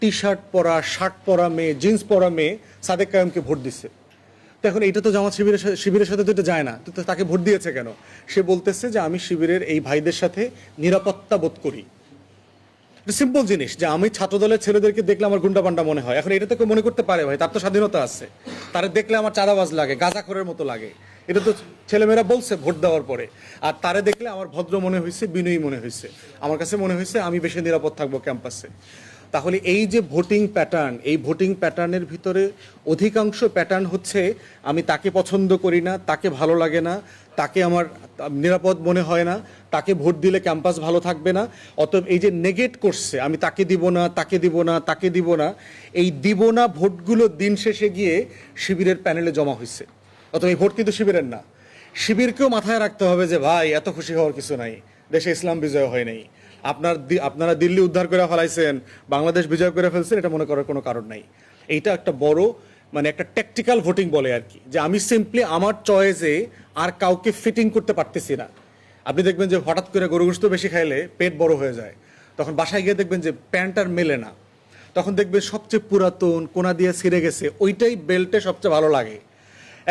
T shirt পরা, shirt পরা মেয়ে, জিন্স পরা মেয়ে সাদেক কায়েমকে ভোট দিচ্ছে। তো এখন এইটা তো জামাত শিবিরের সাথে তো এটা যায় না, তো তাকে ভোট দিয়েছে কেন? সে বলতেছে যে আমি শিবিরের এই ভাইদের সাথে নিরাপত্তা বোধ করি। এটা সিম্পল জিনিস, যে আমি ছাত্রদলের ছেলেদেরকে দেখলে আমার গুন্ডা পান্ডা মনে হয়। এখন এটা তো কেউ মনে করতে পারে, ভাই, তার তো স্বাধীনতা আছে। তারা দেখলে আমার চাঁদাবাজ লাগে, গাঁজাখোরের মতো লাগে। এটা তো ছেলেমেয়েরা বলছে ভোট দেওয়ার পরে। আর তারে দেখলে আমার ভদ্র মনে হয়েছে, বিনয়ী মনে হয়েছে। আমার কাছে মনে হয়েছে আমি বেশি নিরাপদ থাকবো ক্যাম্পাসে। তাহলে এই যে ভোটিং প্যাটার্ন, এই ভোটিং প্যাটার্নের ভিতরে অধিকাংশ প্যাটার্ন হচ্ছে আমি তাকে পছন্দ করি না, তাকে ভালো লাগে না, তাকে আমার নিরাপদ মনে হয় না, তাকে ভোট দিলে ক্যাম্পাস ভালো থাকবে না। অতএব এই যে নেগেট করছে, আমি তাকে দিব না, তাকে দিব না, তাকে দিব না, এই দিব না ভোটগুলো দিন শেষে গিয়ে শিবিরের প্যানেলে জমা হয়েছে। অতএব এই ভোট কিন্তু শিবিরের না। শিবিরকেও মাথায় রাখতে হবে যে ভাই, এত খুশি হওয়ার কিছু নাই, দেশে ইসলাম বিজয় হয় নাই। আপনারা দিল্লি উদ্ধার করে ফেলাইছেন, বাংলাদেশ বিজয় করে ফেলছেন, এটা মনে করার কোনো কারণ নাই। এইটা একটা বড় একটা ট্যাকটিক্যাল ভোটিং বলে আর কি, যে আমি সিম্পলি আমার চয়েসে আর কাউকে ফিটিং করতে পারতেছি না। আপনি দেখবেন যে হঠাৎ করে গরু গোশত বেশি খাইলে পেট বড় হয়ে যায়, তখন বাসায় গিয়ে দেখবেন যে প্যান্ট আর মেলে না, তখন দেখবেন সবচেয়ে পুরাতন কোনা দিয়ে ছিঁড়ে গেছে ওইটাই বেল্টে সবচেয়ে ভালো লাগে।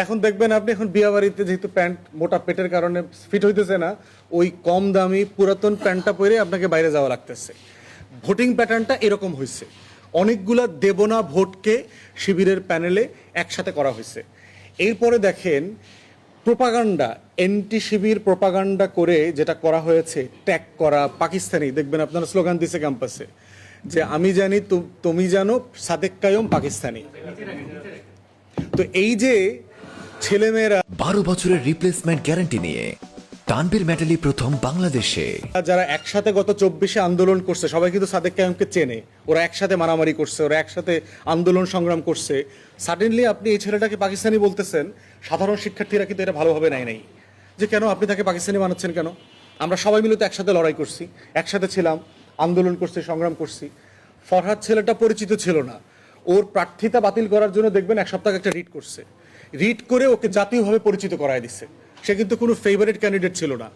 এখন দেখবেন আপনি এখন বিয়া বাড়িতে যেহেতু প্যান্ট মোটা পেটের কারণে ফিট হইতেছে না, ওই কম দামি পুরাতন প্যান্টটা পরে আপনাকে বাইরে যাওয়া লাগতেছে। ভোটিং প্যাটার্নটা এরকম হয়েছে, অনেকগুলা দেবনা ভোটকে শিবিরের প্যানেলে একসাথে করা হয়েছে। এরপরে দেখেন প্রোপাগান্ডা, এন্টি শিবির প্রোপাগান্ডা করে যেটা করা হয়েছে, ট্যাগ করা পাকিস্তানি। দেখবেন আপনারা স্লোগান দিছে ক্যাম্পাসে যে আমি জানি তুমি জানো, সাদেক কায়েম পাকিস্তানি। তো এই যে ছেলেমেয়েরা 12 বছরের রিপ্লেসমেন্ট গ্যারান্টি নিয়ে তানভীর মেটালি প্রথম বাংলাদেশে। যারা একসাথে গত 24-এ আন্দোলন করছে, সবাই কিন্তু সাদেক কায়েমকে চেনে। ওরা একসাথে মারামারি করছে, ওরা একসাথে আন্দোলন সংগ্রাম করছে। সাডেনলি আপনি এই ছেলেটাকে পাকিস্তানি বলতেছেন, সাধারণ শিক্ষার্থীরা কিন্তু এটা ভালোভাবে নাই যে কেন আপনি তাকে পাকিস্তানি বানাচ্ছেন কেন? আমরা সবাই মিলে তো একসাথে লড়াই করছি, একসাথে ছিলাম, আন্দোলন করছি, সংগ্রাম করছি। ফরহাদ ছেলেটা পরিচিত ছিল না, ওর প্রার্থিতা বাতিল করার জন্য দেখবেন এক সপ্তাহ একটা রিট করছে, রিট করে ওকে জাতীয়ভাবে পরিচিত করায় দিছে। সে কিন্তু কোনো ফেভারিট ক্যান্ডিডেট ছিল না।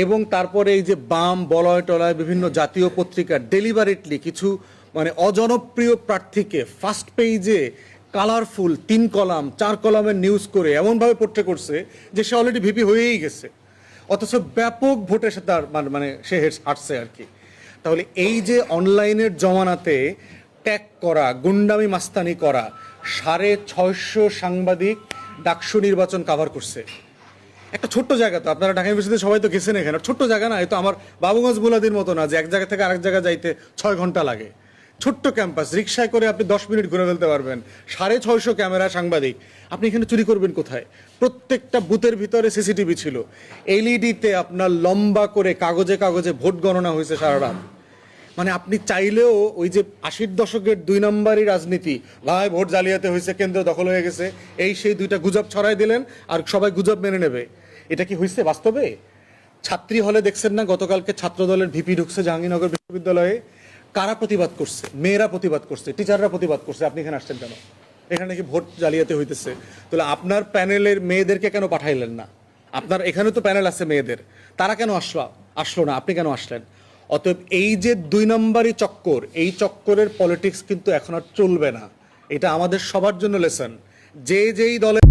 এবং তারপরে এই যে বাম বলয় টলয় বিভিন্ন জাতীয় পত্রিকা ডেলিভারেটলি কিছু অজনপ্রিয় প্রার্থীকে ফার্স্ট পেজে কালারফুল 3 কলাম 4 কলামের নিউজ করে এমনভাবে পোট্রে করছে যে সে অলরেডি ভিপি হয়েই গেছে, অথচ ব্যাপক ভোটের সাথে সে হাঁটছে আর কি। তাহলে এই যে অনলাইনের জমানাতে ট্যাগ করা, গুন্ডামি মাস্তানি করা, 650 সাংবাদিক ডাকসু নির্বাচন কাভার করছে। একটা ছোট্ট জায়গা, তো আপনারা ঢাকা ইউনিভার্সিটিতে সবাই তো গেছেন, এখানে ছোট্ট জায়গা না, তো আমার বাবুগঞ্জ বুলাদির মতো না যে এক জায়গা থেকে আরেক জায়গায় যাইতে 6 ঘন্টা লাগে। ছোট্ট ক্যাম্পাস, রিক্সায় করে আপনি 10 মিনিট ঘুরে ফেলতে পারবেন। 650 ক্যামেরা, সাংবাদিক, আপনি এখানে চুরি করবেন কোথায়? প্রত্যেকটা বুথের ভিতরে সিসিটিভি ছিল, এলইডিতে আপনার লম্বা করে কাগজে কাগজে ভোট গণনা হয়েছে সারা রাত। আপনি চাইলেও ওই যে 80-র দশকের 2 নম্বরই রাজনীতি, ভাই ভোট জালিয়াতে হয়েছে, কেন্দ্র দখল হয়ে গেছে, সেই 2টা গুজব ছড়াই দিলেন আর সবাই গুজব মেনে নেবে। এটা কি হয়েছে বাস্তবে? ছাত্রী হলে দেখছেন না, গতকালকে ছাত্রদলের ভিপি ঢুকছে জাহাঙ্গীরনগর বিশ্ববিদ্যালয়ে। কারা প্রতিবাদ করছে? মেয়েরা প্রতিবাদ করছে, টিচাররা প্রতিবাদ করছে। আপনি এখানে আসছেন কেন? এখানে নাকি ভোট জালিয়াতে হইতেছে। তাহলে আপনার প্যানেলের মেয়েদেরকে কেন পাঠাইলেন না? আপনার এখানে তো প্যানেল আছে মেয়েদের, তারা কেন আসলো না? আপনি কেন আসলেন? অতএব এই যে 2 নম্বরই চক্কর, এই চক্করের পলিটিক্স কিন্তু এখন আর চলবে না। এটা আমাদের সবার জন্য লেসন। যেই দলে